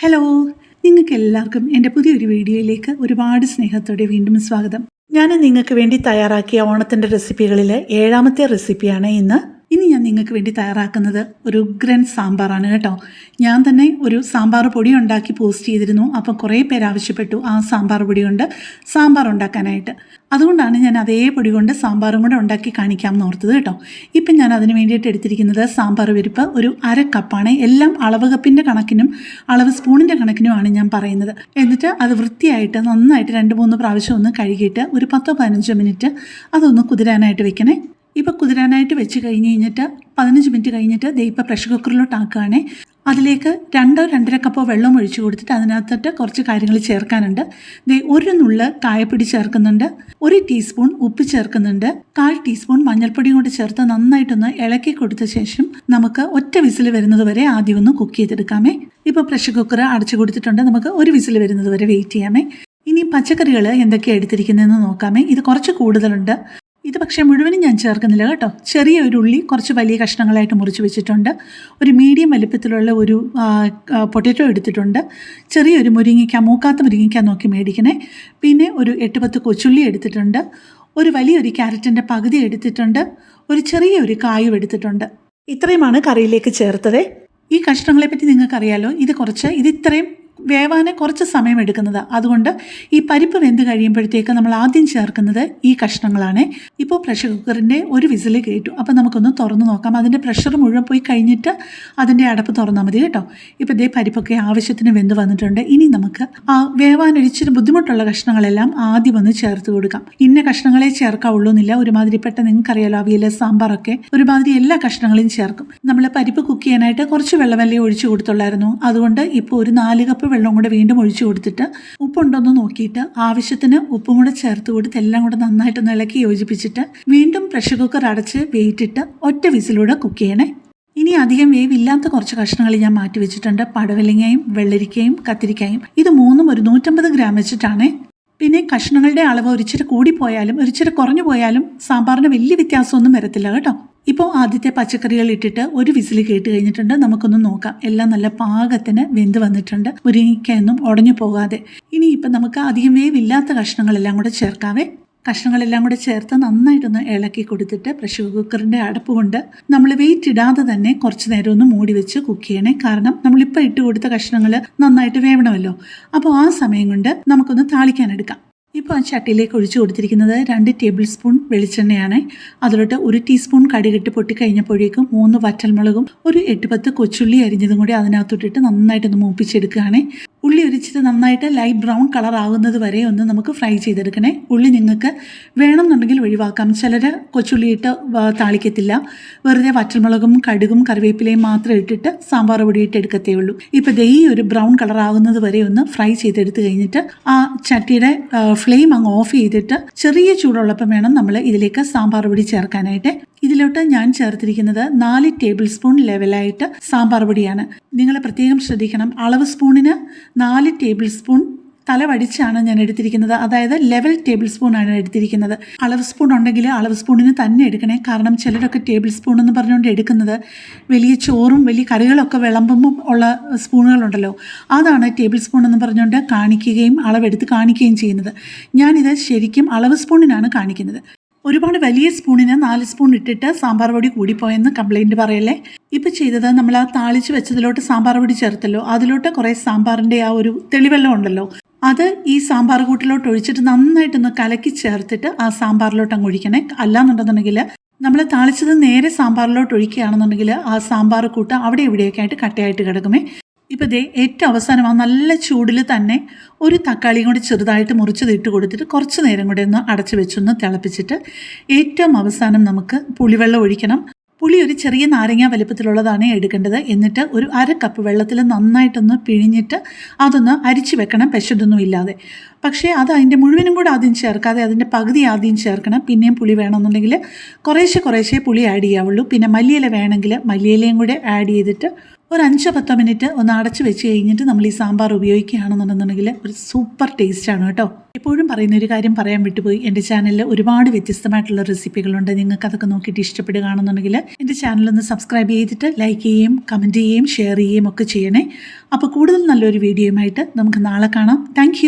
Hello, നിങ്ങൾക്ക് എല്ലാവർക്കും എൻ്റെ പുതിയൊരു വീഡിയോയിലേക്ക് ഒരുപാട് സ്നേഹത്തോടെ വീണ്ടും സ്വാഗതം. ഞാൻ നിങ്ങൾക്ക് വേണ്ടി തയ്യാറാക്കിയ ഓണത്തിൻ്റെ റെസിപ്പികളിൽ 7ാമത്തെ റെസിപ്പിയാണ് ഇനി ഞാൻ നിങ്ങൾക്ക് വേണ്ടി തയ്യാറാക്കുന്നത് ഒരു ഉഗ്രൻ സാമ്പാറാണ് കേട്ടോ. ഞാൻ തന്നെ ഒരു സാമ്പാർ പൊടി ഉണ്ടാക്കി പോസ്റ്റ് ചെയ്തിരുന്നു. അപ്പം കുറേ പേര് ആവശ്യപ്പെട്ടു ആ സാമ്പാർ പൊടി കൊണ്ട് സാമ്പാർ ഉണ്ടാക്കാനായിട്ട്. അതുകൊണ്ടാണ് ഞാൻ അതേ പൊടി കൊണ്ട് സാമ്പാറും കൂടെ ഉണ്ടാക്കി കാണിക്കാമെന്ന് ഓർത്തത് കേട്ടോ. ഇപ്പം ഞാൻ അതിന് വേണ്ടിയിട്ട് എടുത്തിരിക്കുന്നത് സാമ്പാർ പരിപ്പ് ഒരു 1/2 കപ്പാണ്. എല്ലാം അളവ് കപ്പിൻ്റെ കണക്കിനും അളവ് സ്പൂണിൻ്റെ കണക്കിനുമാണ് ഞാൻ പറയുന്നത്. എന്നിട്ട് അത് വൃത്തിയായിട്ട് നന്നായിട്ട് 2-3 പ്രാവശ്യം ഒന്ന് കഴുകിയിട്ട് ഒരു 10-15 മിനിറ്റ് അതൊന്ന് കുതിരാനായിട്ട് വെക്കണേ. ഇപ്പോൾ കുതിരാനായിട്ട് വെച്ച് കഴിഞ്ഞിട്ട് 15 മിനിറ്റ് കഴിഞ്ഞിട്ട് ഇപ്പോൾ പ്രഷർ കുക്കറിലോട്ട് ആക്കുകയാണേ. അതിലേക്ക് 2-2.5 കപ്പോ വെള്ളം ഒഴിച്ചു കൊടുത്തിട്ട് അതിനകത്തിട്ട് കുറച്ച് കാര്യങ്ങൾ ചേർക്കാനുണ്ട്. ഒരു നുള്ള് കായപ്പൊടി ചേർക്കുന്നുണ്ട്, 1 ടീസ്പൂൺ ഉപ്പ് ചേർക്കുന്നുണ്ട്, 1/4 ടീസ്പൂൺ മഞ്ഞൾപ്പൊടിയും കൂടി ചേർത്ത് നന്നായിട്ടൊന്ന് ഇളക്കി കൊടുത്ത ശേഷം നമുക്ക് ഒറ്റ വിസിൽ വരുന്നത് വരെ ആദ്യം ഒന്ന് കുക്ക് ചെയ്തെടുക്കാമേ. ഇപ്പോൾ പ്രഷർ കുക്കർ അടച്ചു കൊടുത്തിട്ടുണ്ട്. നമുക്ക് ഒരു വിസിൽ വരുന്നത് വരെ വെയിറ്റ് ചെയ്യാമേ. ഇനി പച്ചക്കറികൾ എന്തൊക്കെയാണ് എടുത്തിരിക്കുന്നതെന്ന് നോക്കാമേ. ഇത് കുറച്ച് കൂടുതലുണ്ട്. ഇത് പക്ഷേ മുഴുവനും ഞാൻ ചേർക്കുന്നില്ല കേട്ടോ. ചെറിയ ഒരു ഉള്ളി കുറച്ച് വലിയ കഷ്ണങ്ങളായിട്ട് മുറിച്ച് വെച്ചിട്ടുണ്ട്. ഒരു മീഡിയം വലിപ്പത്തിലുള്ള ഒരു പൊട്ടറ്റോ എടുത്തിട്ടുണ്ട്. ചെറിയൊരു മുരിങ്ങയ്ക്ക, മൂക്കാത്ത മുരിങ്ങയ്ക്ക നോക്കി മേടിക്കണേ. പിന്നെ ഒരു 8-10 കൊച്ചുള്ളി എടുത്തിട്ടുണ്ട്. ഒരു വലിയൊരു ക്യാരറ്റിൻ്റെ പകുതി എടുത്തിട്ടുണ്ട്. ഒരു ചെറിയൊരു കായും എടുത്തിട്ടുണ്ട്. ഇത്രയുമാണ് കറിയിലേക്ക് ചേർത്തത്. ഈ കഷ്ണങ്ങളെ പറ്റി നിങ്ങൾക്കറിയാലോ. ഇത് ഇത്രയും വേവാന് കുറച്ച് സമയം എടുക്കുന്നത്. അതുകൊണ്ട് ഈ പരിപ്പ് വെന്ത് കഴിയുമ്പോഴത്തേക്ക് നമ്മൾ ആദ്യം ചേർക്കുന്നത് ഈ കഷ്ണങ്ങളാണ്. ഇപ്പോൾ പ്രഷർ കുക്കറിൻ്റെ ഒരു വിസിൽ കേട്ടു. അപ്പോൾ നമുക്കൊന്ന് തുറന്ന് നോക്കാം. അതിൻ്റെ പ്രഷർ മുഴുവൻ പോയി കഴിഞ്ഞിട്ട് അതിൻ്റെ അടപ്പ് തുറന്നാൽ മതി കേട്ടോ. ഇപ്പോൾ പരിപ്പൊക്കെ ആവശ്യത്തിന് വെന്ത് വന്നിട്ടുണ്ട്. ഇനി നമുക്ക് വേവാനൊരിച്ചിരി ബുദ്ധിമുട്ടുള്ള കഷ്ണങ്ങളെല്ലാം ആദ്യം ഒന്ന് ചേർത്ത് കൊടുക്കാം. ഇന്ന കഷ്ണങ്ങളെ ചേർക്കാവുള്ളൂ എന്നില്ല. ഒരുമാതിരിപ്പെട്ട നിങ്ങൾക്കറിയാലോ, അവിയൽ സാമ്പാറൊക്കെ ഒരുമാതിരി എല്ലാ കഷ്ണങ്ങളെയും ചേർക്കും. നമ്മൾ പരിപ്പ് കുക്ക് ചെയ്യാനായിട്ട് കുറച്ച് വെള്ളമല്ലേ ഒഴിച്ചു കൊടുത്തുള്ളായിരുന്നു. അതുകൊണ്ട് ഇപ്പോൾ ഒരു 4 കപ്പ് വെള്ളം കൂടെ വീണ്ടും ഒഴിച്ചു കൊടുത്തിട്ട് ഉപ്പുണ്ടോന്ന് നോക്കിയിട്ട് ആവശ്യത്തിന് ഉപ്പും കൂടെ ചേർത്ത് കൊടുത്ത് എല്ലാം കൂടെ നന്നായിട്ടൊന്ന് ഇളക്കി യോജിപ്പിച്ചിട്ട് വീണ്ടും പ്രഷർ കുക്കർ അടച്ച് വെയിറ്റിട്ട് ഒറ്റ വിസിലൂടെ കുക്ക് ചെയ്യണേ. ഇനി അധികം വേവില്ലാത്ത കുറച്ച് കഷ്ണങ്ങൾ ഞാൻ മാറ്റി വെച്ചിട്ടുണ്ട്. പടവലങ്ങയും വെള്ളരിക്കയും കത്തിരിക്കയും. ഇത് മൂന്നും ഒരു 150 ഗ്രാം വെച്ചിട്ടാണ്. പിന്നെ കഷ്ണങ്ങളുടെ അളവ് ഒരിച്ചിരി കൂടിപ്പോയാലും ഒരിച്ചിരി കുറഞ്ഞു പോയാലും സാമ്പാറിന് വലിയ വ്യത്യാസമൊന്നും വരത്തില്ല കേട്ടോ. ഇപ്പോൾ ആദ്യത്തെ പച്ചക്കറികൾ ഇട്ടിട്ട് ഒരു വിസിൽ കേട്ട് കഴിഞ്ഞിട്ടുണ്ട്. നമുക്കൊന്ന് നോക്കാം. എല്ലാം നല്ല പാകത്തിന് വെന്ത് വന്നിട്ടുണ്ട്, മുരിങ്ങയ്ക്കൊന്നും ഉടഞ്ഞു പോകാതെ. ഇനിയിപ്പം നമുക്ക് അധികം വേവില്ലാത്ത കഷ്ണങ്ങളെല്ലാം കൂടെ ചേർക്കാവേ. കഷ്ണങ്ങളെല്ലാം കൂടെ ചേർത്ത് നന്നായിട്ടൊന്ന് ഇളക്കി കൊടുത്തിട്ട് പ്രഷർ കുക്കറിൻ്റെ അടപ്പ് കൊണ്ട് നമ്മൾ വെയിറ്റ് ഇടാതെ തന്നെ കുറച്ച് നേരം ഒന്ന് മൂടി വെച്ച് കുക്ക് ചെയ്യണേ. കാരണം നമ്മളിപ്പോൾ ഇട്ട് കൊടുത്ത കഷ്ണങ്ങൾ നന്നായിട്ട് വേവണമല്ലോ. അപ്പോൾ ആ സമയം കൊണ്ട് നമുക്കൊന്ന് താളിക്കാനെടുക്കാം. ഇപ്പോൾ ആ ചട്ടിയിലേക്ക് ഒഴിച്ചു കൊടുത്തിരിക്കുന്നത് 2 ടേബിൾ സ്പൂൺ വെളിച്ചെണ്ണയാണ്. അതിലോട്ട് 1 ടീസ്പൂൺ കടുകിട്ട് പൊട്ടിക്കഴിഞ്ഞപ്പോഴേക്കും 3 വറ്റൽമുളകും ഒരു 8-10 കൊച്ചുള്ളി അരിഞ്ഞതും കൂടി അതിനകത്തോട്ടിട്ട് നന്നായിട്ടൊന്ന് മൂപ്പിച്ചെടുക്കുകയാണ്. ഉള്ളി ഒരിച്ചിട്ട് നന്നായിട്ട് ലൈറ്റ് ബ്രൗൺ കളർ ആകുന്നത് വരെ ഒന്ന് നമുക്ക് ഫ്രൈ ചെയ്തെടുക്കണേ. ഉള്ളി നിങ്ങൾക്ക് വേണമെന്നുണ്ടെങ്കിൽ ഒഴിവാക്കാം. ചിലർ കൊച്ചുള്ളി ഇട്ട് താളിക്കത്തില്ല. വെറുതെ വറ്റൽമുളകും കടുകും കറിവേപ്പിലയും മാത്രം ഇട്ടിട്ട് സാമ്പാർ പൊടിയിട്ട് എടുക്കത്തേ ഉള്ളൂ. ഇപ്പോൾ ഈ ഒരു ബ്രൗൺ കളർ ആകുന്നത് വരെ ഒന്ന് ഫ്രൈ ചെയ്തെടുത്ത് കഴിഞ്ഞിട്ട് ആ ചട്ടിയുടെ ഫ്ലെയിം അങ്ങ് ഓഫ് ചെയ്തിട്ട് ചെറിയ ചൂടുള്ളപ്പം വേണം നമ്മൾ ഇതിലേക്ക് സാമ്പാർ പൊടി ചേർക്കാനായിട്ട്. ഇതിലോട്ട് ഞാൻ ചേർത്തിരിക്കുന്നത് 4 ടേബിൾ സ്പൂൺ ലെവലായിട്ട് സാമ്പാർ പൊടിയാണ്. നിങ്ങൾ പ്രത്യേകം ശ്രദ്ധിക്കണം. അളവ് സ്പൂണിന് 4 ടേബിൾ സ്പൂൺ തലവടിച്ചാണ് ഞാൻ എടുത്തിരിക്കുന്നത്. അതായത് ലെവൽ ടേബിൾ സ്പൂണാണ് എടുത്തിരിക്കുന്നത്. അളവ് സ്പൂൺ ഉണ്ടെങ്കിൽ അളവ് സ്പൂണിന് തന്നെ എടുക്കണേ. കാരണം ചിലരൊക്കെ ടേബിൾ സ്പൂൺ എന്ന് പറഞ്ഞുകൊണ്ട് എടുക്കുന്നത് വലിയ ചോറും വലിയ കറികളൊക്കെ വിളമ്പുമ്പോൾ ഉള്ള സ്പൂണുകളുണ്ടല്ലോ, അതാണ് ടേബിൾ സ്പൂൺ എന്ന് പറഞ്ഞുകൊണ്ട് കാണിക്കുകയും അളവെടുത്ത് കാണിക്കുകയും ചെയ്യുന്നത്. ഞാനിത് ശരിക്കും അളവ് സ്പൂണിനാണ് കാണിക്കുന്നത്. ഒരുപാട് വലിയ സ്പൂണിന് 4 സ്പൂൺ ഇട്ടിട്ട് സാമ്പാർ പൊടി കൂടിപ്പോയെന്ന് കംപ്ലൈൻറ്റ് പറയല്ലേ. ഇപ്പോൾ ചെയ്തത് നമ്മൾ ആ താളിച്ച് വെച്ചതിലോട്ട് സാമ്പാർ പൊടി ചേർത്തല്ലോ, അതിലോട്ട് കുറേ സാമ്പാറിൻ്റെ ആ ഒരു തെളിവെള്ളം ഉണ്ടല്ലോ, അത് ഈ സാമ്പാർ കൂട്ടിലോട്ട് ഒഴിച്ചിട്ട് നന്നായിട്ടൊന്ന് കലക്കി ചേർത്തിട്ട് ആ സാമ്പാറിലോട്ട് അങ്ങ് ഒഴിക്കണേ. അല്ലാന്നുണ്ടെന്നുണ്ടെങ്കിൽ നമ്മൾ താളിച്ചത് നേരെ സാമ്പാറിലോട്ട് ഒഴിക്കുകയാണെന്നുണ്ടെങ്കിൽ ആ സാമ്പാർ കൂട്ട് അവിടെ ഇവിടെയൊക്കെ ആയിട്ട് കട്ടയായിട്ട് കിടക്കുമേ. ഇപ്പോൾ ഏറ്റവും അവസാനം ആ നല്ല ചൂടിൽ തന്നെ ഒരു തക്കാളിയും കൂടി ചെറുതായിട്ട് മുറിച്ചത് ഇട്ട് കൊടുത്തിട്ട് കുറച്ച് നേരം കൂടി ഒന്ന് അടച്ചു വെച്ചൊന്ന് തിളപ്പിച്ചിട്ട് ഏറ്റവും അവസാനം നമുക്ക് പുളിവെള്ളം ഒഴിക്കണം. പുളി ഒരു ചെറിയ നാരങ്ങ വലിപ്പത്തിലുള്ളതാണ് എടുക്കേണ്ടത്. എന്നിട്ട് ഒരു 1/2 കപ്പ് വെള്ളത്തിൽ നന്നായിട്ടൊന്ന് പിഴിഞ്ഞിട്ട് അതൊന്ന് അരിച്ചു വെക്കണം, പെശതൊന്നും ഇല്ലാതെ. പക്ഷേ അത് അതിൻ്റെ മുഴുവനും കൂടെ ആദ്യം ചേർക്കാതെ അതിൻ്റെ പകുതി ആദ്യം ചേർക്കണം. പിന്നെയും പുളി വേണമെന്നുണ്ടെങ്കിൽ കുറേശ്ശെ പുളി ആഡ് ചെയ്യാവുള്ളൂ. പിന്നെ മല്ലിയില വേണമെങ്കിൽ മല്ലിയിലയും കൂടെ ആഡ് ചെയ്തിട്ട് ഒരു 5-10 മിനിറ്റ് ഒന്ന് അടച്ചു വെച്ച് കഴിഞ്ഞിട്ട് നമ്മൾ ഈ സാമ്പാർ ഉപയോഗിക്കുകയാണെന്നുണ്ടെന്നുണ്ടെങ്കിൽ ഒരു സൂപ്പർ ടേസ്റ്റാണ് കേട്ടോ. ഇപ്പോൾ എപ്പോഴും പറയുന്ന ഒരു കാര്യം പറയാൻ വിട്ടുപോയി. എൻ്റെ ചാനലിൽ ഒരുപാട് വ്യത്യസ്തമായിട്ടുള്ള റെസിപ്പികളുണ്ട്. നിങ്ങൾക്ക് അതൊക്കെ നോക്കിയിട്ട് ഇഷ്ടപ്പെടുകയാണെന്നുണ്ടെങ്കിൽ എൻ്റെ ചാനലൊന്ന് സബ്സ്ക്രൈബ് ചെയ്തിട്ട് ലൈക്ക് ചെയ്യുകയും കമൻറ്റ് ചെയ്യുകയും ഷെയർ ചെയ്യുകയും ഒക്കെ ചെയ്യണേ. അപ്പോൾ കൂടുതൽ നല്ലൊരു വീഡിയോയുമായിട്ട് നമുക്ക് നാളെ കാണാം. താങ്ക്